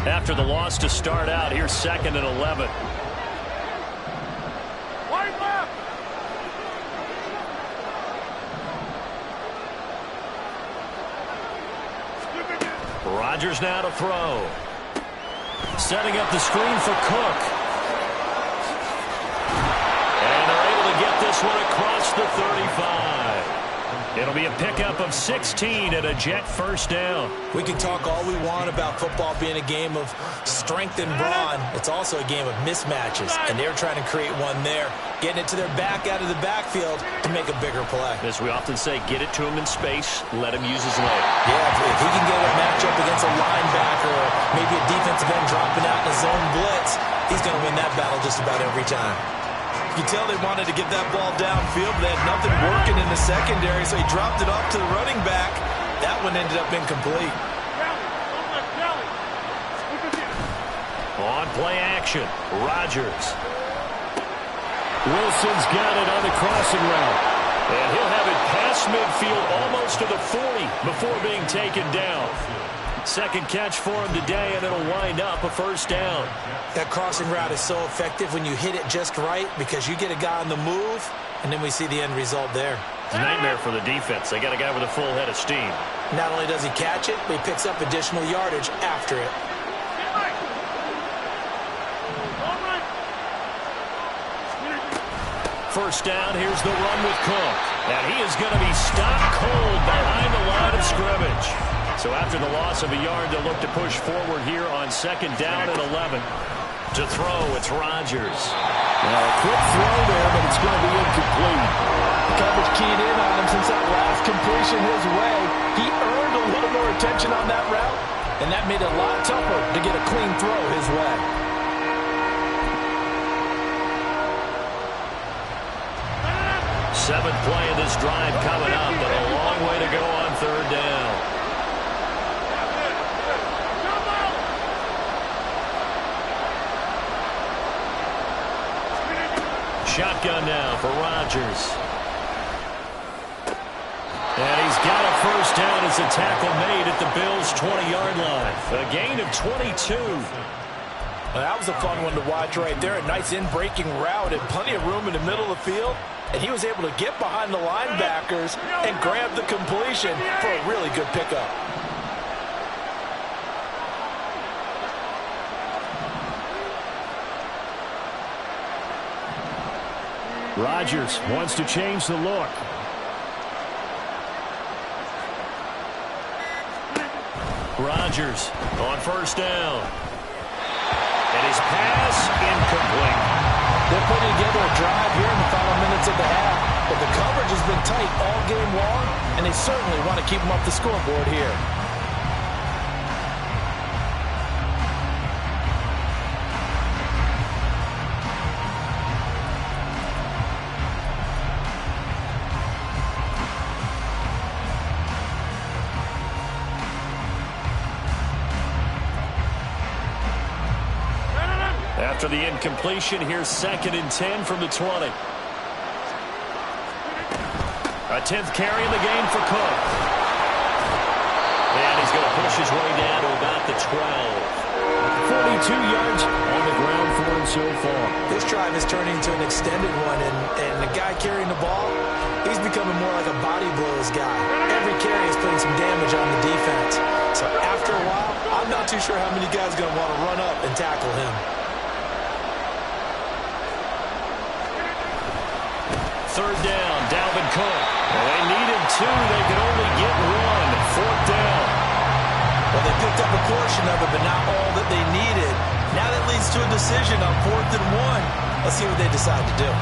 After the loss to start out, here's 2nd and 11. Rodgers now to throw. Setting up the screen for Cook. And they're able to get this one across the 35. It'll be a pickup of 16 and a Jet first down. We can talk all we want about football being a game of strength and brawn. It's also a game of mismatches, and they're trying to create one there, getting it to their back out of the backfield to make a bigger play. As we often say, get it to him in space, let him use his leg. Yeah, if he can get a matchup against a linebacker or maybe a defensive end dropping out in a zone blitz, he's going to win that battle just about every time. You can tell they wanted to get that ball downfield, but they had nothing working in the secondary, so he dropped it off to the running back. That one ended up incomplete. On play action, Rodgers. Wilson's got it on the crossing route. And he'll have it past midfield almost to the 40 before being taken down. Second catch for him today, and it'll wind up a first down. That crossing route is so effective when you hit it just right because you get a guy on the move, and then we see the end result there. It's a nightmare for the defense. They got a guy with a full head of steam. Not only does he catch it, but he picks up additional yardage after it. First down, here's the run with Cook. And he is going to be stopped cold behind the line of scrimmage. So after the loss of a yard, they'll look to push forward here on 2nd down and 11. To throw, it's Rodgers. Now a quick throw there, but it's going to be incomplete. Coverage keyed in on him since that last completion his way. He earned a little more attention on that route, and that made it a lot tougher to get a clean throw his way. Seventh play of this drive coming up, but a long way to go on 3rd down. Shotgun now for Rodgers. And he's got a first down as a tackle made at the Bills' 20-yard line. A gain of 22. Well, that was a fun one to watch right there. A nice in-breaking route and plenty of room in the middle of the field. And he was able to get behind the linebackers and grab the completion for a really good pickup. Rodgers wants to change the look. Rodgers on first down. And his pass incomplete. They're putting together a drive here in the final minutes of the half, but the coverage has been tight all game long, and they certainly want to keep them up the scoreboard here. After the incompletion, here's 2nd and 10 from the 20. A 10th carry in the game for Cook. And he's going to push his way down to about the 12. 42 yards on the ground for him so far. This drive is turning into an extended one, and the guy carrying the ball, he's becoming more like a body blows guy. Every carry is putting some damage on the defense. So after a while, I'm not too sure how many guys are going to want to run up and tackle him. Third down, Dalvin Cook. Well, they needed 2. They could only get 1. 4th down. Well, they picked up a portion of it, but not all that they needed. Now that leads to a decision on 4th and 1. Let's see what they decide to do.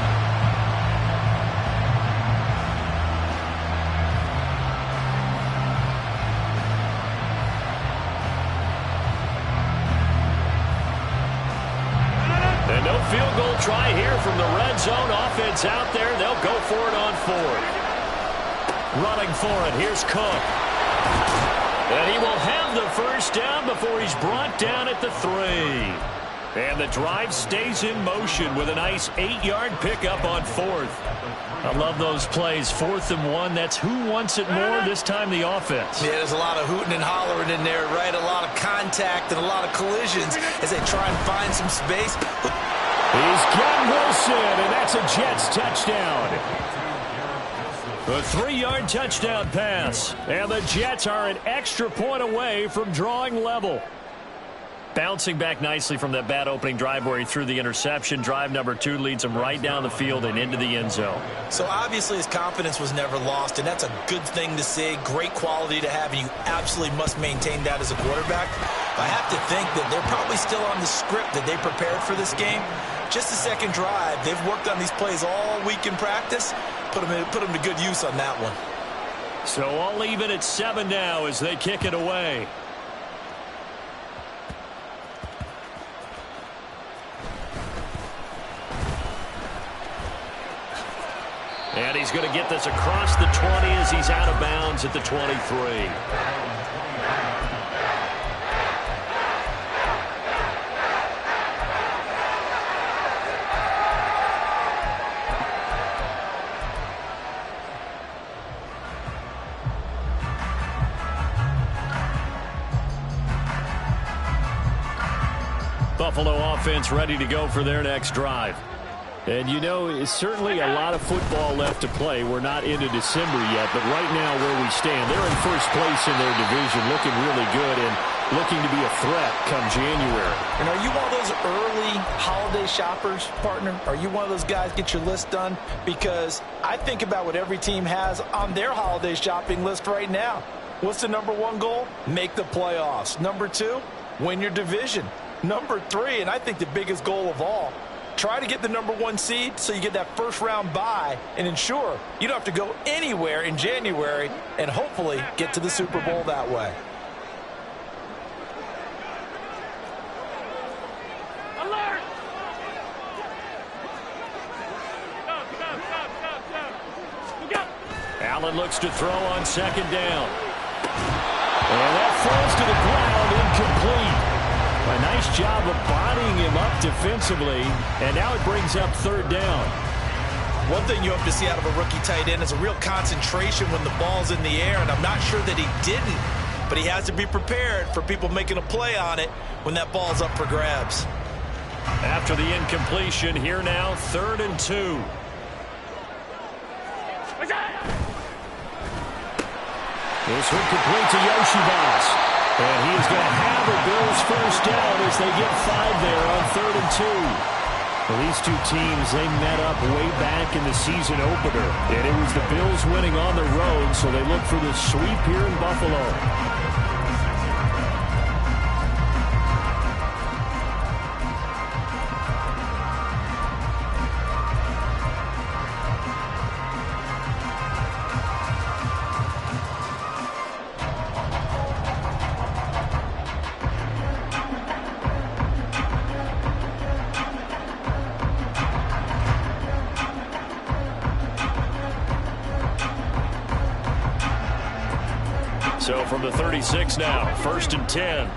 And no field goal try here from the red zone. Offense out there. They'll go for it on 4th. Running for it. Here's Cook. And he will have the first down before he's brought down at the 3. And the drive stays in motion with a nice 8-yard pickup on 4th. I love those plays. 4th and 1. That's who wants it more, this time the offense. Yeah, there's a lot of hooting and hollering in there, right? A lot of contact and a lot of collisions as they try and find some space. He's got Wilson, and that's a Jets touchdown. A 3-yard touchdown pass. And the Jets are an extra point away from drawing level. Bouncing back nicely from that bad opening drive where he threw the interception. Drive number 2 leads him right down the field and into the end zone. So obviously his confidence was never lost, and that's a good thing to see. Great quality to have, and you absolutely must maintain that as a quarterback. I have to think that they're probably still on the script that they prepared for this game. Just the second drive. They've worked on these plays all week in practice. Put them to good use on that one. So I'll leave it at 7 now as they kick it away. And he's going to get this across the 20 as he's out of bounds at the 23. Buffalo offense ready to go for their next drive. And, you know, it's certainly a lot of football left to play. We're not into December yet, but right now where we stand, they're in first place in their division, looking really good and looking to be a threat come January. And are you one of those early holiday shoppers, partner? Are you one of those guys get your list done? Because I think about what every team has on their holiday shopping list right now. What's the number 1 goal? Make the playoffs. Number 2, win your division. Number 3, and I think the biggest goal of all, try to get the number 1 seed so you get that first-round bye and ensure you don't have to go anywhere in January and hopefully get to the Super Bowl that way. Alert! Go. Allen looks to throw on second down. And that falls to the ground, incomplete. A nice job of bodying him up defensively, and now it brings up 3rd down. One thing you hope to see out of a rookie tight end is a real concentration when the ball's in the air, and I'm not sure that he didn't, but he has to be prepared for people making a play on it when that ball's up for grabs. After the incompletion, here now, 3rd and 2. This one complete to Yoshibas. And he is going to have the Bills first down as they get 5 there on 3rd and 2. Well, these two teams, they met up way back in the season opener. And it was the Bills winning on the road, so they look for the sweep here in Buffalo. So from the 36 now, 1st and 10.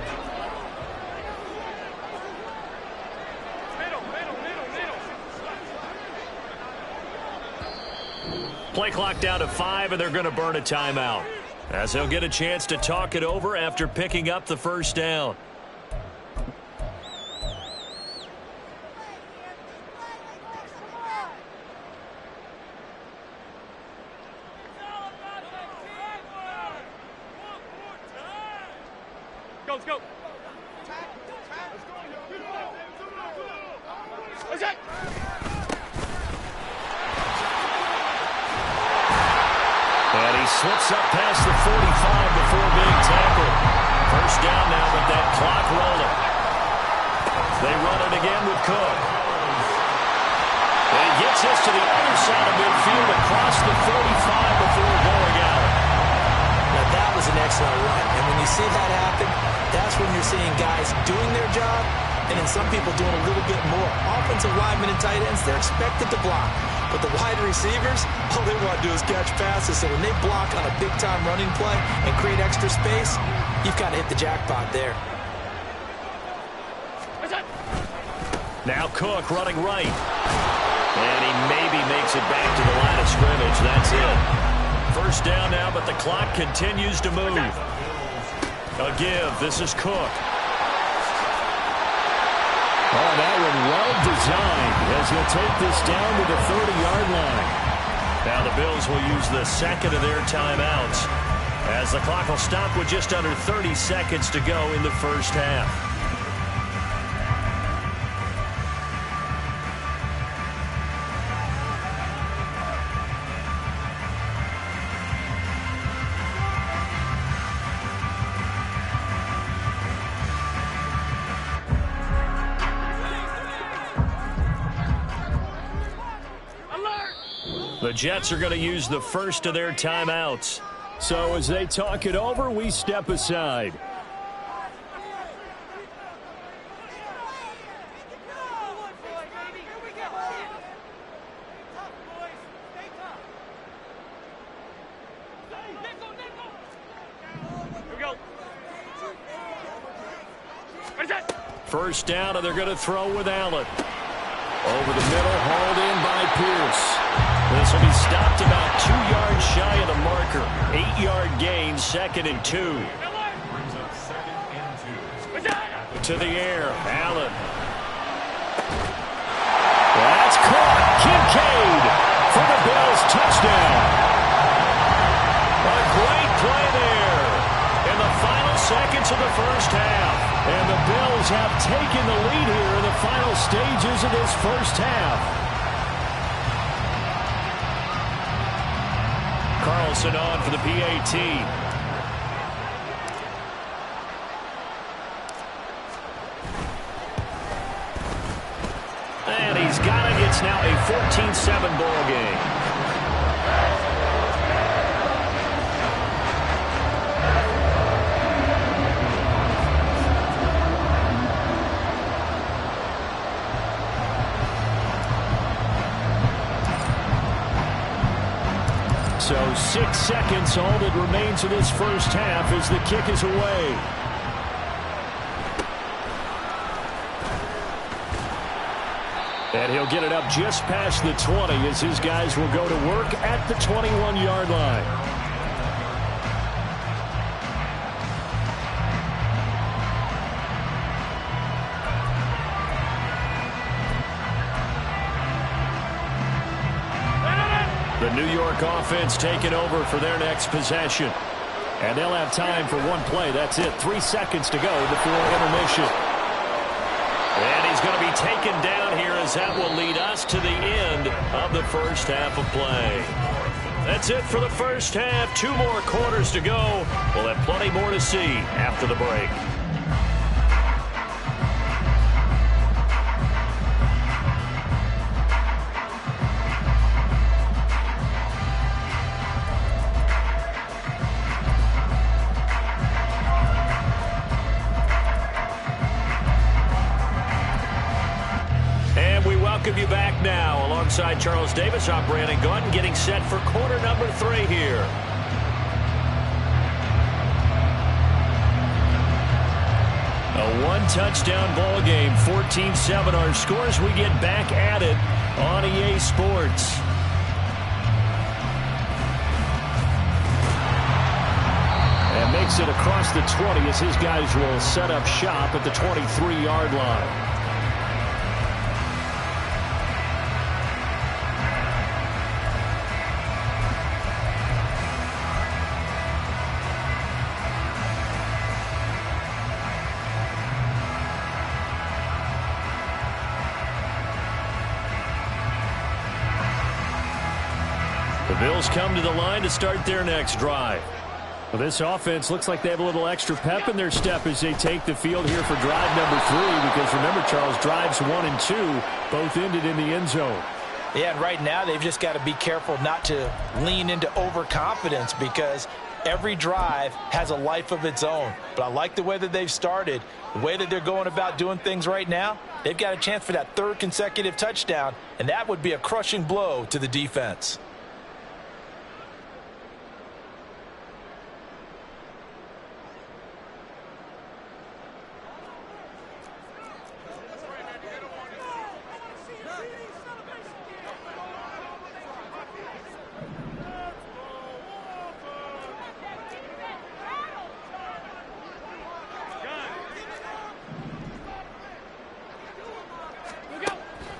Play clock down to 5, and they're going to burn a timeout, as they'll get a chance to talk it over after picking up the first down. Let's go. Let's go. And he slips up past the 45 before being tackled. First down now with that clock rolling. They run it again with Cook. And he gets us to the other side of midfield across the 45 before going out. Now that was an excellent run. And when you see that happen, that's when you're seeing guys doing their job and then some people doing a little bit more. Offensive linemen and tight ends, they're expected to block. But the wide receivers, all they want to do is catch passes. So when they block on a big-time running play and create extra space, you've got to hit the jackpot there. Now Cook running right. And he maybe makes it back to the line of scrimmage. That's it. First down now, but the clock continues to move. A give. This is Cook. Oh, that one well designed as he'll take this down to the 30-yard line. Now the Bills will use the second of their timeouts as the clock will stop with just under 30 seconds to go in the first half. The Jets are going to use the first of their timeouts. So as they talk it over, we step aside. First down, and they're going to throw with Allen. Over the middle, hauled in by Pierce. This will be stopped about 2 yards shy of the marker. 8-yard gain, 2nd and 2. To the air, Allen. That's caught. Kincaid for the Bills, touchdown. A great play there in the final seconds of the first half. And the Bills have taken the lead here in the final stages of this first half. Carlson on for the PAT. And he's got it. It's now a 14-7 ball game. So 6 seconds, all that remains of this first half as the kick is away. And he'll get it up just past the 20 as his guys will go to work at the 21-yard line. The New York offense taking over for their next possession. And they'll have time for one play. That's it. 3 seconds to go before intermission. And he's going to be taken down here as that will lead us to the end of the first half of play. That's it for the first half. 2 more quarters to go. We'll have plenty more to see after the break. Welcome you back now. Alongside Charles Davis, I'm Brandon Gaudin, getting set for quarter number 3 here. A 1-touchdown ball game, 14-7 our scores. We get back at it on EA Sports. And makes it across the 20 as his guys will set up shop at the 23-yard line. The Bills come to the line to start their next drive. Well, this offense looks like they have a little extra pep in their step as they take the field here for drive number 3, because remember, Charles, drives 1 and 2 both ended in the end zone. Yeah, and right now they've just got to be careful not to lean into overconfidence, because every drive has a life of its own. But I like the way that they've started, the way that they're going about doing things right now. They've got a chance for that 3rd consecutive touchdown, and that would be a crushing blow to the defense.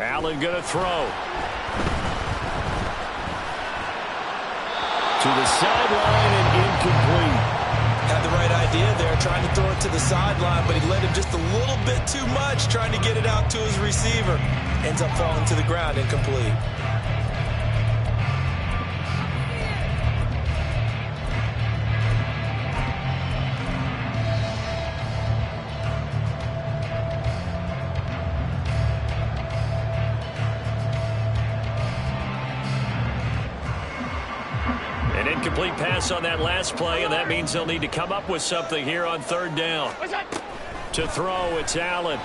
Allen going to throw. To the sideline and incomplete. Had the right idea there, trying to throw it to the sideline, but he let him just a little bit too much, trying to get it out to his receiver. Ends up falling to the ground, incomplete. An incomplete pass on that last play, and that means they'll need to come up with something here on third down. To throw, it's Allen.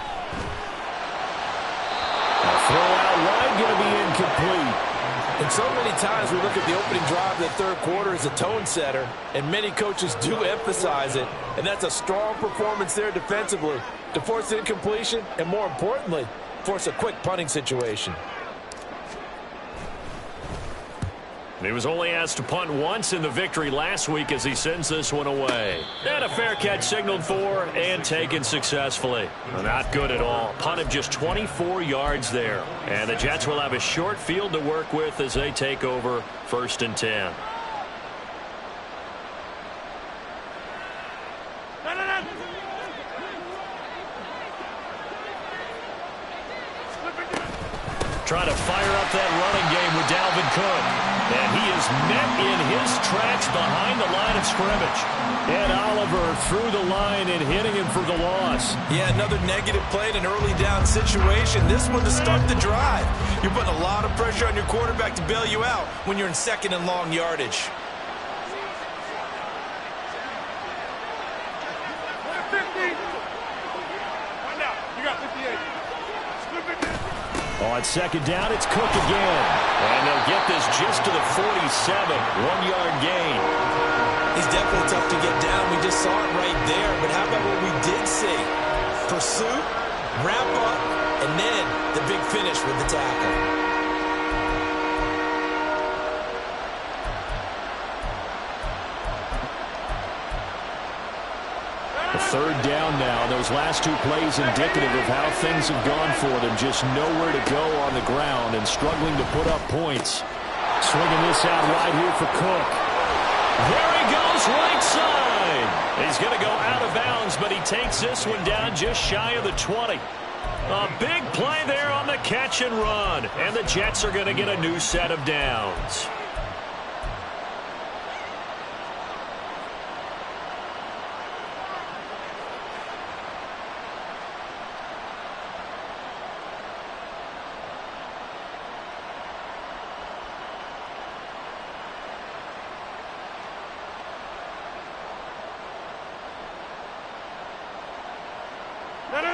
A throw out wide, going to be incomplete. And so many times we look at the opening drive of the third quarter as a tone setter, and many coaches do emphasize it, and that's a strong performance there defensively to force incompletion and, more importantly, force a quick punting situation. He was only asked to punt once in the victory last week as he sends this one away. And a fair catch signaled for and taken successfully. Not good at all. Punted just 24 yards there. And the Jets will have a short field to work with as they take over 1st and 10. Trying to fire up that running game with Dalvin Cook. And he is met in his tracks behind the line of scrimmage. And Oliver through the line and hitting him for the loss. Yeah, another negative play in an early down situation. This one to start the drive. You're putting a lot of pressure on your quarterback to bail you out when you're in 2nd and long yardage. On 2nd down, it's Cook again. And they'll get this just to the 47. 1-yard gain. He's definitely tough to get down. We just saw it right there. But how about what we did see? Pursuit, wrap up, and then the big finish with the tackle. Third down now. Those last 2 plays indicative of how things have gone for them. Just nowhere to go on the ground and struggling to put up points. Swinging this out wide here for Cook. There he goes, right side. He's going to go out of bounds, but he takes this one down just shy of the 20. A big play there on the catch and run. And the Jets are going to get a new set of downs.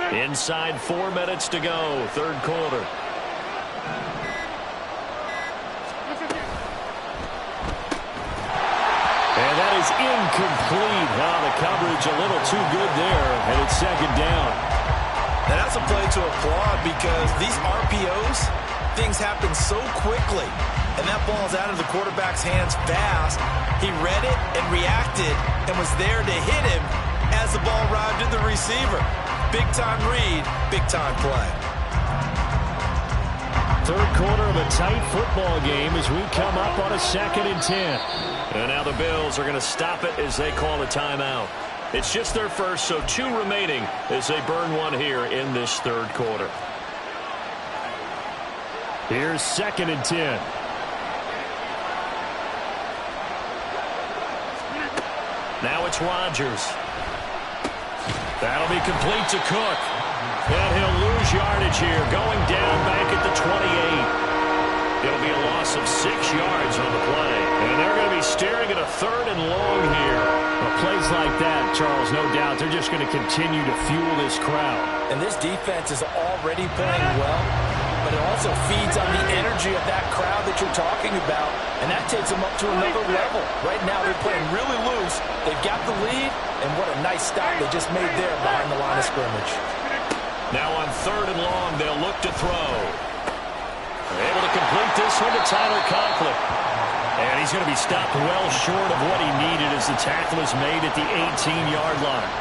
Inside 4 minutes to go, third quarter. And that is incomplete. The coverage a little too good there, and it's 2nd down. And that's a play to applaud because these RPOs, things happen so quickly. And that ball's out of the quarterback's hands fast. He read it and reacted and was there to hit him as the ball arrived at the receiver. Big-time read, big-time play. Third quarter of a tight football game as we come up on a 2nd and 10. And now the Bills are going to stop it as they call a timeout. It's just their first, so 2 remaining as they burn one here in this third quarter. Here's 2nd and 10. Now it's Rodgers. That'll be complete to Cook. And he'll lose yardage here, going down back at the 28. It'll be a loss of 6 yards on the play. And they're going to be staring at a 3rd and long here. Well, plays like that, Charles, no doubt, they're just going to continue to fuel this crowd. And this defense is already playing well, but it also feeds on the energy of that crowd that you're talking about, and that takes them up to another level. Right now, they're playing really loose. They've got the lead, and what a nice stop they just made there behind the line of scrimmage. Now on 3rd and long, they'll look to throw. They're able to complete this one to Tyler Conklin. And he's going to be stopped well short of what he needed as the tackle is made at the 18-yard line.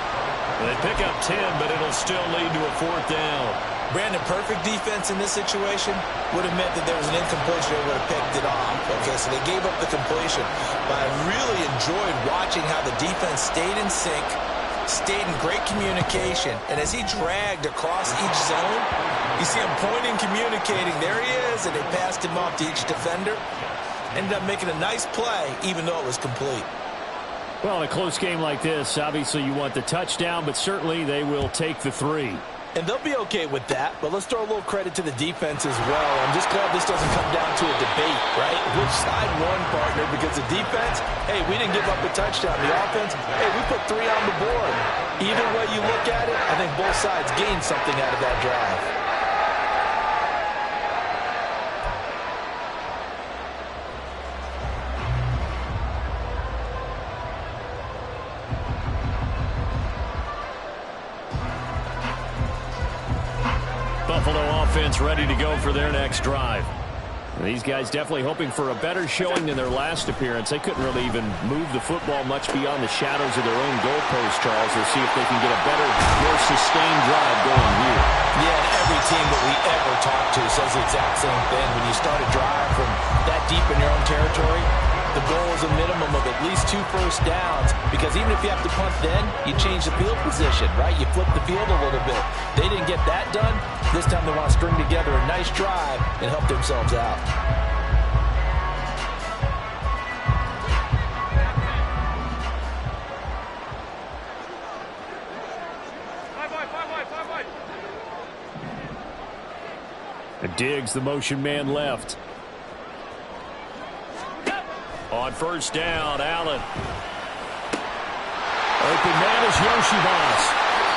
They pick up 10, but it'll still lead to a 4th down. Brandon, perfect defense in this situation would have meant that there was an incompletion. They would have picked it off. Okay, so they gave up the completion. But I really enjoyed watching how the defense stayed in sync, stayed in great communication. And as he dragged across each zone, you see him pointing, communicating. There he is, and they passed him off to each defender. Ended up making a nice play, even though it was complete. Well, in a close game like this, obviously you want the touchdown, but certainly they will take the 3. And they'll be okay with that, but let's throw a little credit to the defense as well. I'm just glad this doesn't come down to a debate, right? Which side won, partner? Because the defense, hey, we didn't give up a touchdown. The offense, hey, we put 3 on the board. Either way you look at it, I think both sides gained something out of that drive. Buffalo offense ready to go for their next drive. These guys definitely hoping for a better showing than their last appearance. They couldn't really even move the football much beyond the shadows of their own goalpost, Charles. They'll see if they can get a better, more sustained drive going here. Yeah, and every team that we ever talk to says the exact same thing. When you start a drive from that deep in your own territory, the goal is a minimum of at least 2 first downs, because even if you have to punt then, you change the field position, right? You flip the field a little bit. They didn't get that done. This time they want to string together a nice drive and help themselves out. And Diggs, the motion man, left. On first down, Allen. Open man is Yoshibas.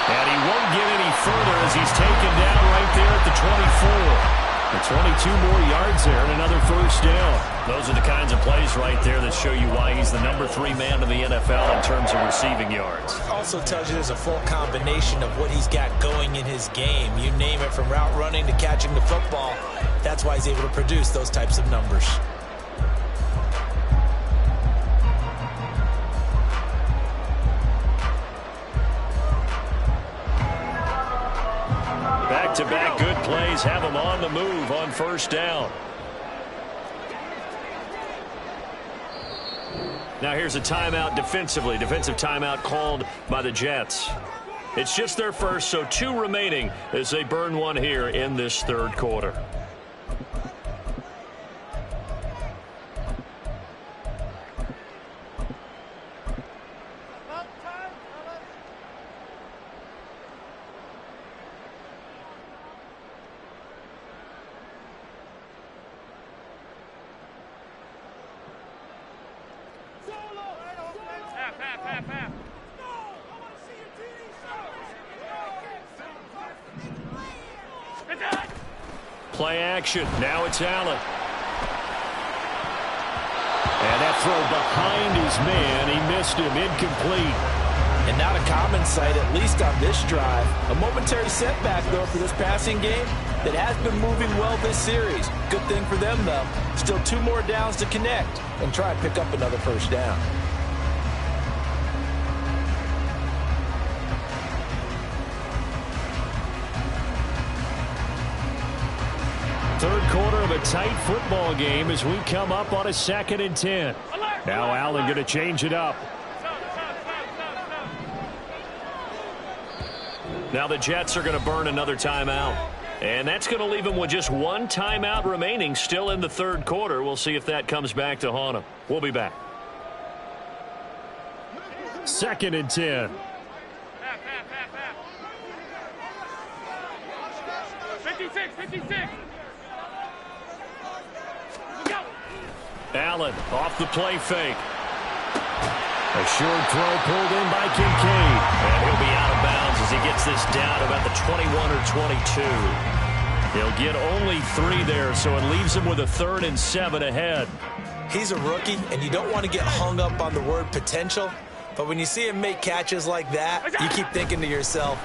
And he won't get any further as he's taken down right there at the 24. And 22 more yards there and another first down. Those are the kinds of plays right there that show you why he's the number 3 man in the NFL in terms of receiving yards. Also tells you there's a full combination of what he's got going in his game. You name it, from route running to catching the football. That's why he's able to produce those types of numbers. Back-to-back good plays have him on the move on first down. Now here's a timeout defensively. Defensive timeout called by the Jets. It's just their first, so 2 remaining as they burn one here in this third quarter. Play action. Now it's Allen. And that throw behind his man. He missed him. Incomplete. And not a common sight, at least on this drive. A momentary setback, though, for this passing game that has been moving well this series. Good thing for them, though. Still 2 more downs to connect and try and pick up another first down. Third quarter of a tight football game as we come up on a 2nd and 10. Now Allen going to change it up. Now the Jets are going to burn another timeout. And that's going to leave them with just 1 timeout remaining still in the third quarter. We'll see if that comes back to haunt them. We'll be back. 2nd and 10. 56. Allen off the play fake. A short throw pulled in by Kincaid. And he'll be out of bounds as he gets this down about the 21 or 22. He'll get only 3 there, so it leaves him with a 3rd and 7 ahead. He's a rookie, and you don't want to get hung up on the word potential. But when you see him make catches like that, you keep thinking to yourself,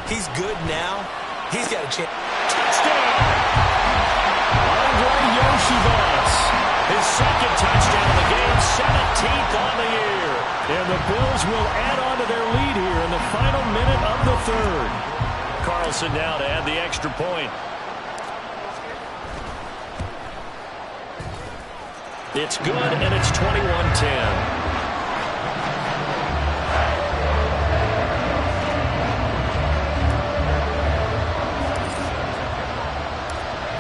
he's good now. He's got a chance. Touchdown! Andre Yoshibas. His 2nd touchdown of the game, 17th on the year. And the Bills will add on to their lead here in the final minute of the third. Carl, Carlson now to add the extra point. It's good, and it's 21-10.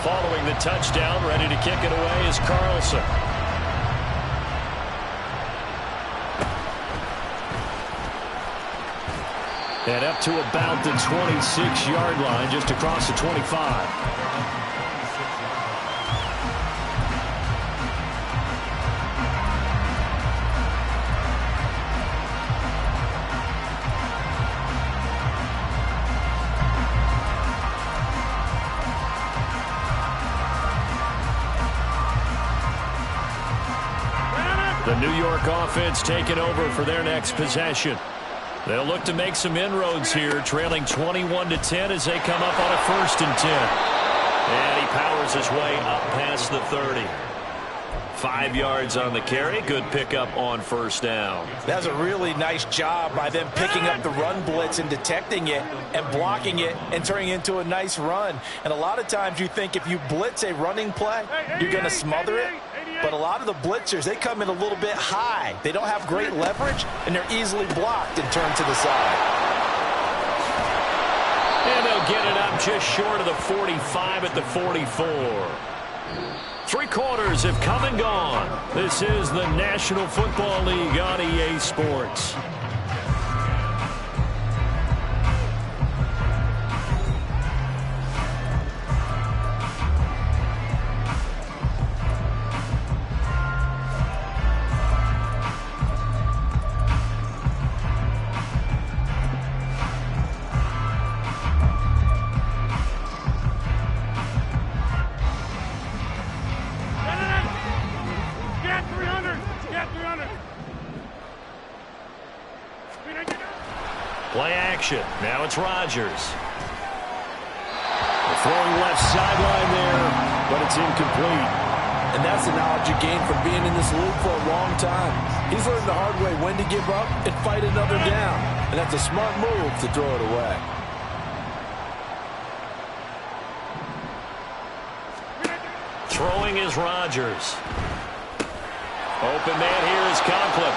Following the touchdown, ready to kick it away is Carlson. And up to about the 26-yard line, just across the 25. The New York offense taking over for their next possession. They'll look to make some inroads here, trailing 21-10 as they come up on a 1st and 10. And he powers his way up past the 30. 5 yards on the carry. Good pickup on 1st down. That's a really nice job by them picking up the run blitz and detecting it and blocking it and turning it into a nice run. And a lot of times you think if you blitz a running play, you're going to smother it. But a lot of the blitzers, they come in a little bit high. They don't have great leverage, and they're easily blocked and turned to the side. And they'll get it up just short of the 45 at the 44. 3 quarters have come and gone. This is the National Football League on EA Sports. Play action. Now it's Rodgers. The throwing left sideline there, but it's incomplete. And that's the knowledge you gain from being in this league for a long time. He's learned the hard way when to give up and fight another down. And that's a smart move to throw it away. Throwing is Rodgers. Open man here is Conklin.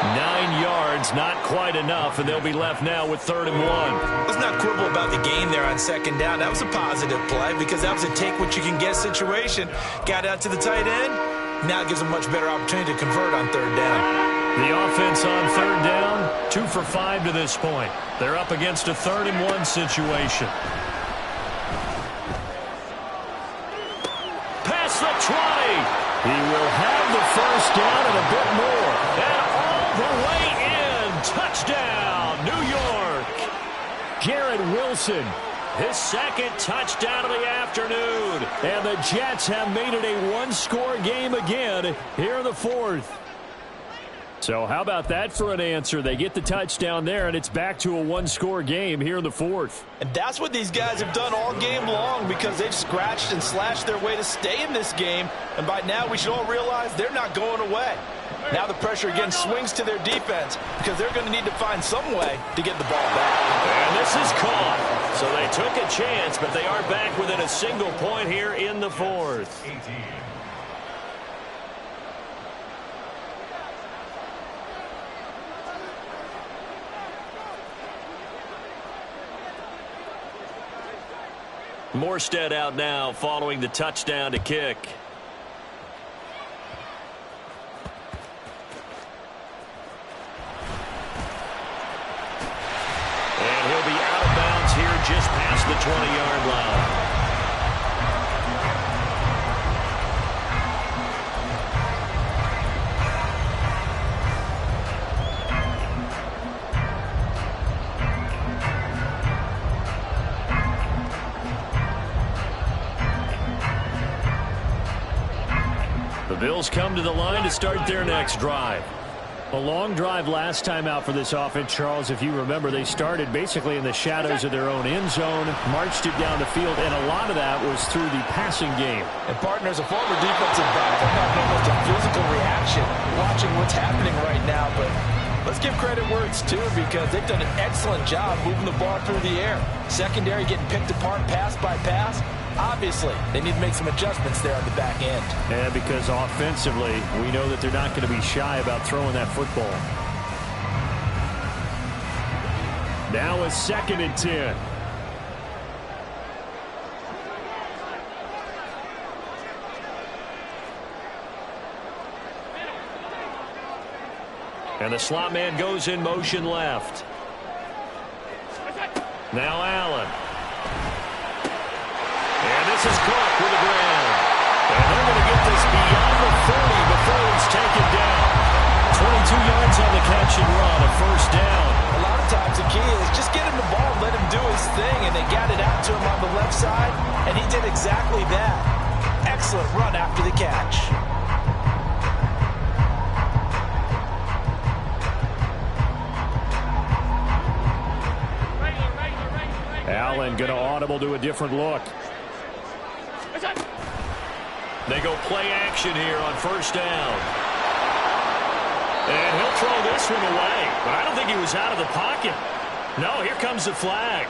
9 yards, not quite enough, and they'll be left now with 3rd and 1. Let's not quibble about the gain there on 2nd down. That was a positive play because that was a take-what-you-can-get situation. Got out to the tight end. Now it gives them much better opportunity to convert on 3rd down. The offense on 3rd down, 2 for 5 to this point. They're up against a 3rd and 1 situation. Past the 20. He will have the 1st down and a bit more. And all the way in. Touchdown, New York. Garrett Wilson, his 2nd touchdown of the afternoon. And the Jets have made it a 1-score game again here in the 4th. So how about that for an answer? They get the touchdown there, and it's back to a 1-score game here in the 4th. And that's what these guys have done all game long because they've scratched and slashed their way to stay in this game. And by now we should all realize they're not going away. Now the pressure again swings to their defense because they're going to need to find some way to get the ball back. And this is caught. So they took a chance, but they are back within a single point here in the 4th. Morstead out now following the touchdown to kick. And he'll be out of bounds here just past the 20-yard line. The Bills come to the line to start their next drive. A long drive last time out for this offense, Charles. If you remember, they started basically in the shadows of their own end zone, marched it down the field, and a lot of that was through the passing game. And partners, a former defensive back, I'm having almost a physical reaction watching what's happening right now, but Let's give credit where it's due because they've done an excellent job moving the ball through the air. Secondary getting picked apart pass by pass. Obviously, they need to make some adjustments there on the back end. Yeah, because offensively, we know that they're not going to be shy about throwing that football. Now a 2nd and 10. And the slot man goes in motion left. Now Allen. And this is Cook with the ground. And they're going to get this beyond the 40 before it's taken down. 22 yards on the catch and run, a first down. A lot of times the key is just get him the ball, let him do his thing, and they got it out to him on the left side, and he did exactly that. Excellent run after the catch. Allen going to audible to a different look. They go play action here on first down. And he'll throw this one away. But I don't think he was out of the pocket. No, here comes the flag.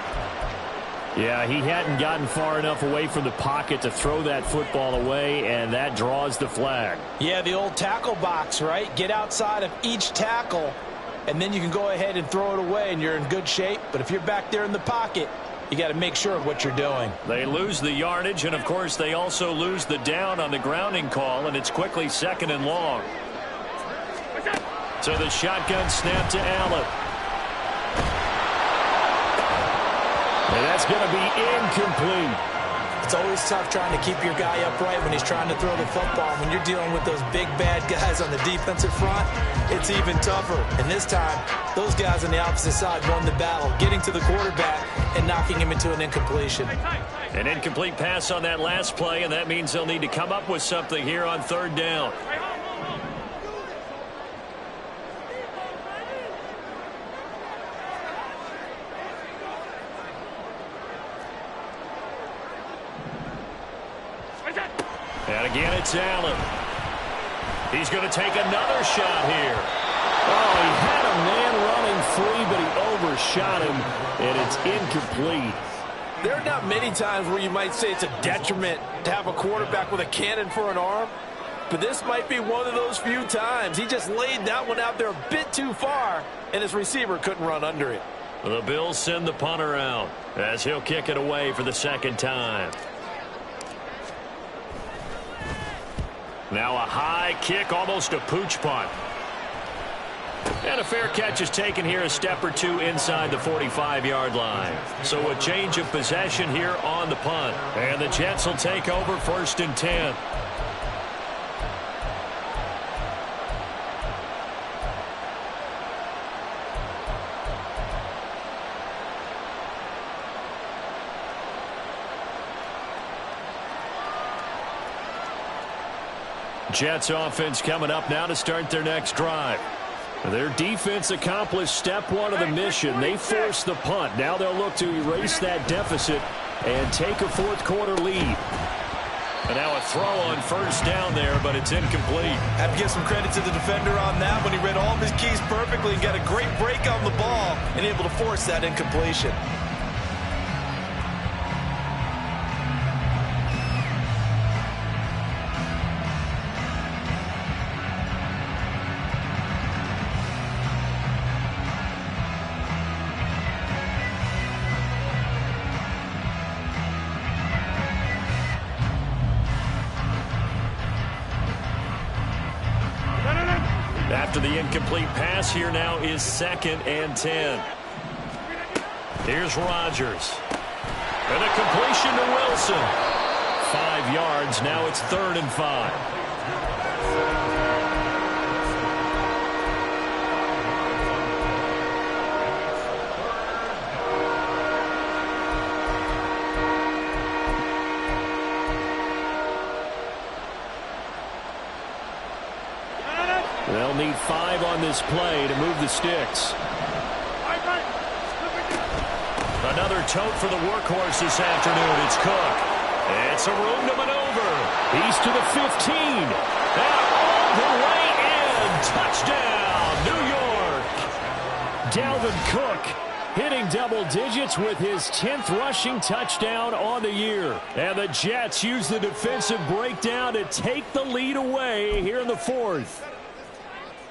Yeah, he hadn't gotten far enough away from the pocket to throw that football away, and that draws the flag. Yeah, the old tackle box, right? Get outside of each tackle, and then you can go ahead and throw it away, and you're in good shape. But if you're back there in the pocket, you got to make sure of what you're doing. They lose the yardage, and, of course, they also lose the down on the grounding call, and it's quickly 2nd and long. So the shotgun snap to Allen. And that's going to be incomplete. It's always tough trying to keep your guy upright when he's trying to throw the football. When you're dealing with those big, bad guys on the defensive front, it's even tougher. And this time, those guys on the opposite side won the battle, getting to the quarterback and knocking him into an incompletion. An incomplete pass on that last play, and that means they'll need to come up with something here on 3rd down. And again, it's Allen. He's going to take another shot here. Oh, he had a man running free, but he overshot him, and it's incomplete. There are not many times where you might say it's a detriment to have a quarterback with a cannon for an arm, but this might be one of those few times. He just laid that one out there a bit too far, and his receiver couldn't run under it. The Bills send the punter out as he'll kick it away for the 2nd time. Now a high kick, almost a pooch punt. And a fair catch is taken here a step or two inside the 45-yard line. So a change of possession here on the punt. And the Jets will take over 1st and 10. Jets offense coming up now to start their next drive. Their defense accomplished step 1 of the mission. They forced the punt. Now they'll look to erase that deficit and take a 4th quarter lead. And now a throw on first down there, but it's incomplete. Have to give some credit to the defender on that when he read all of his keys perfectly and got a great break on the ball and able to force that incompletion. After the incomplete pass, here now is 2nd and 10. Here's Rodgers. And a completion to Wilson. 5 yards. Now it's 3rd and 5. They'll need 5 on this play to move the sticks. Another tote for the workhorse this afternoon. It's Cook. It's a room to maneuver. He's to the 15. And all the way in. Touchdown, New York. Dalvin Cook hitting double digits with his 10th rushing touchdown on the year. And the Jets use the defensive breakdown to take the lead away here in the fourth.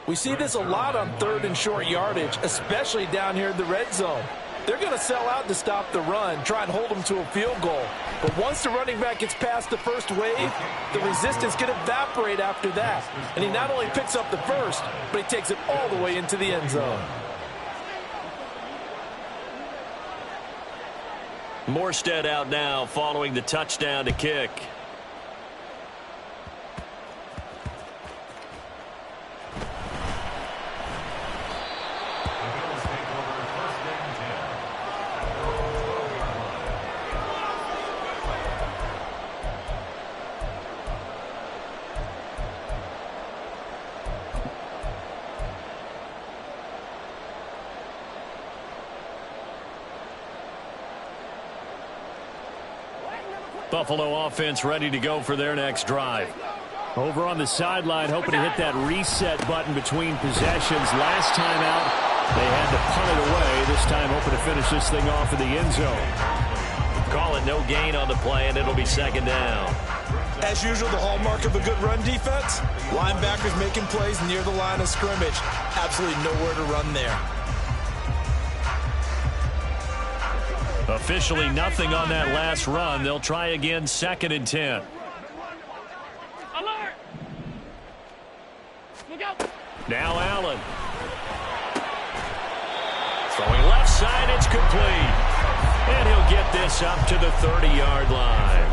We see this a lot on third and short yardage, especially down here in the red zone. They're going to sell out to stop the run, try and hold them to a field goal. But once the running back gets past the first wave, the resistance can evaporate after that. And he not only picks up the first, but he takes it all the way into the end zone. Morstead out now following the touchdown to kick. Buffalo offense ready to go for their next drive. Over on the sideline, hoping to hit that reset button between possessions. Last time out, they had to punt it away. This time, hoping to finish this thing off in the end zone. Call it no gain on the play, and it'll be second down. As usual, the hallmark of a good run defense, linebackers making plays near the line of scrimmage. Absolutely nowhere to run there. Officially nothing on that last run. They'll try again, 2nd and 10. Alert! Look out! Now Allen. Throwing left side, it's complete. And he'll get this up to the 30-yard line.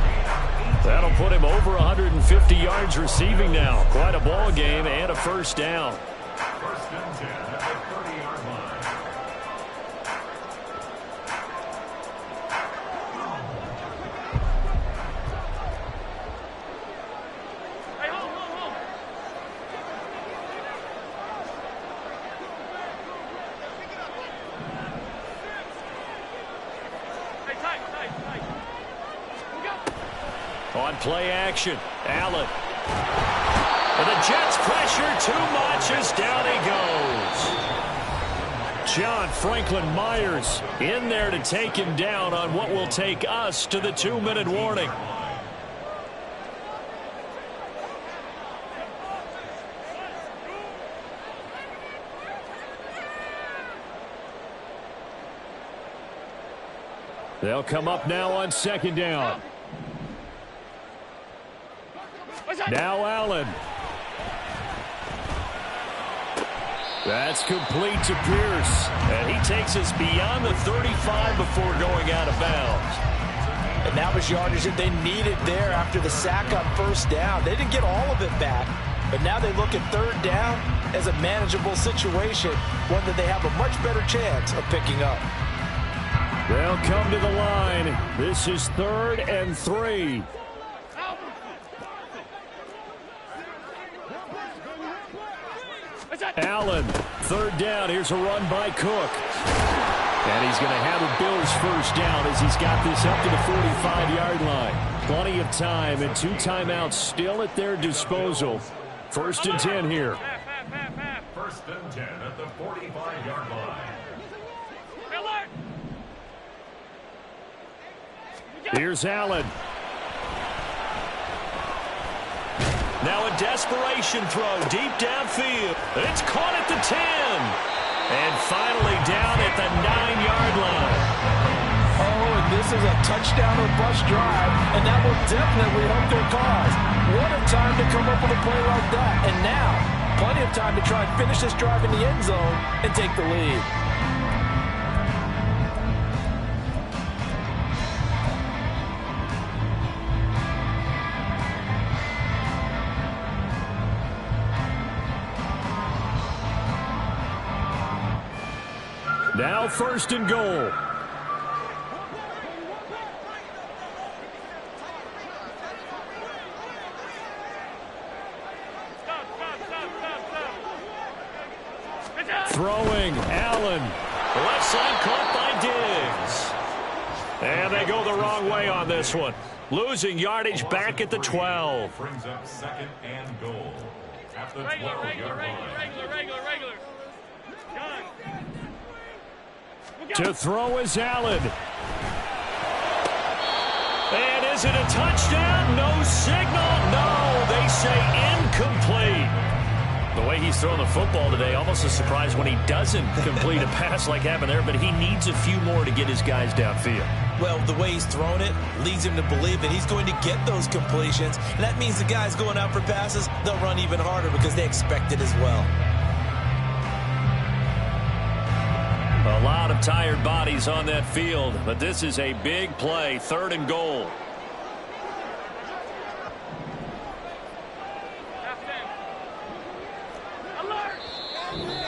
That'll put him over 150 yards receiving now. Quite a ball game and a first down. First and 10 at the 30-yard line. On play action, Allen. And the Jets pressure too much as down he goes. John Franklin Myers in there to take him down on what will take us to the 2-minute warning. They'll come up now on 2nd down. Now Allen. That's complete to Pierce. And he takes us beyond the 35 before going out of bounds. And that was yardage that they needed there after the sack on first down. They didn't get all of it back. But now they look at 3rd down as a manageable situation, one that they have a much better chance of picking up. They'll come to the line. This is 3rd and 3. Allen, 3rd down. Here's a run by Cook. And he's going to have a Bills first down as he's got this up to the 45-yard line. Plenty of time and 2 timeouts still at their disposal. 1st and 10 here. First and 10 at the 45-yard line. Here's Allen. Now a desperation throw deep downfield. It's caught at the 10. And finally down at the 9-yard line. Oh, and this is a touchdown or bust drive, and that will definitely help their cause. What a time to come up with a play like that. And now, plenty of time to try and finish this drive in the end zone and take the lead. Now 1st and goal. Throwing, Allen. Left side caught by Diggs. And they go the wrong way on this one. Losing yardage back at the 12. Brings up 2nd and goal at the 12-yard line. Regular. Done. To throw is Allen. And is it a touchdown? No signal. No, they say incomplete. The way he's throwing the football today, almost a surprise when he doesn't complete a pass like happened there, but he needs a few more to get his guys downfield. Well, the way he's thrown it leads him to believe that he's going to get those completions. And that means the guys going out for passes, they'll run even harder because they expect it as well. A lot of tired bodies on that field, but this is a big play, 3rd and goal.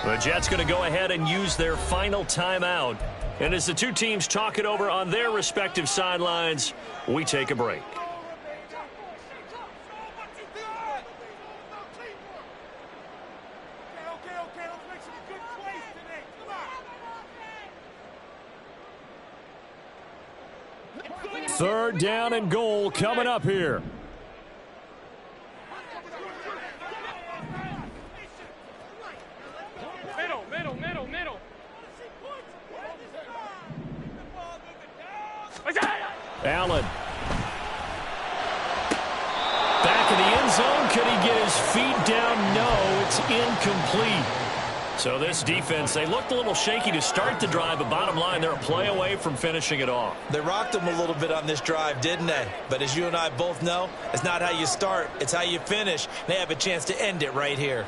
The Jets going to go ahead and use their final timeout. And as the two teams talk it over on their respective sidelines, we take a break. Third down and goal coming up here. Middle. Allen. Back in the end zone. Could he get his feet down? No, it's incomplete. So this defense, they looked a little shaky to start the drive, but bottom line, they're a play away from finishing it off. They rocked him a little bit on this drive, didn't they? But as you and I both know, it's not how you start, it's how you finish. They have a chance to end it right here.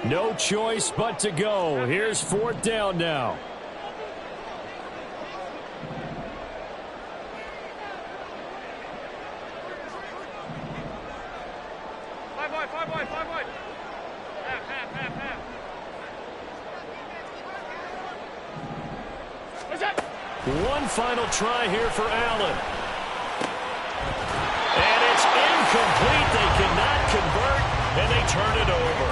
No choice but to go. Here's 4th down now. Five wide. Half. What's that? One final try here for Allen. And it's incomplete. They cannot convert, and they turn it over.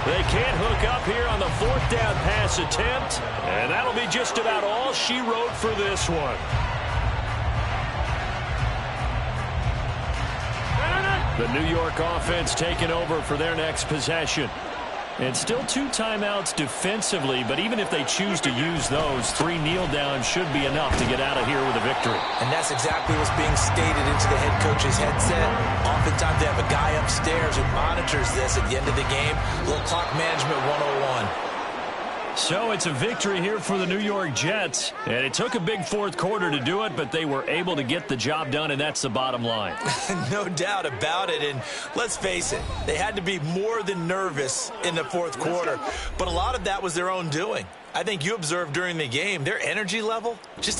They can't hook up here on the 4th down pass attempt, and that'll be just about all she wrote for this one. The New York offense taking over for their next possession. And still 2 timeouts defensively, but even if they choose to use those, 3 kneel downs should be enough to get out of here with a victory. And that's exactly what's being stated into the head coach's headset. Oftentimes they have a guy upstairs who monitors this at the end of the game. A little clock management 101. So it's a victory here for the New York Jets. And it took a big 4th quarter to do it, but they were able to get the job done, and that's the bottom line. No doubt about it. And let's face it, they had to be more than nervous in the 4th quarter. But a lot of that was their own doing. I think you observed during the game, their energy level just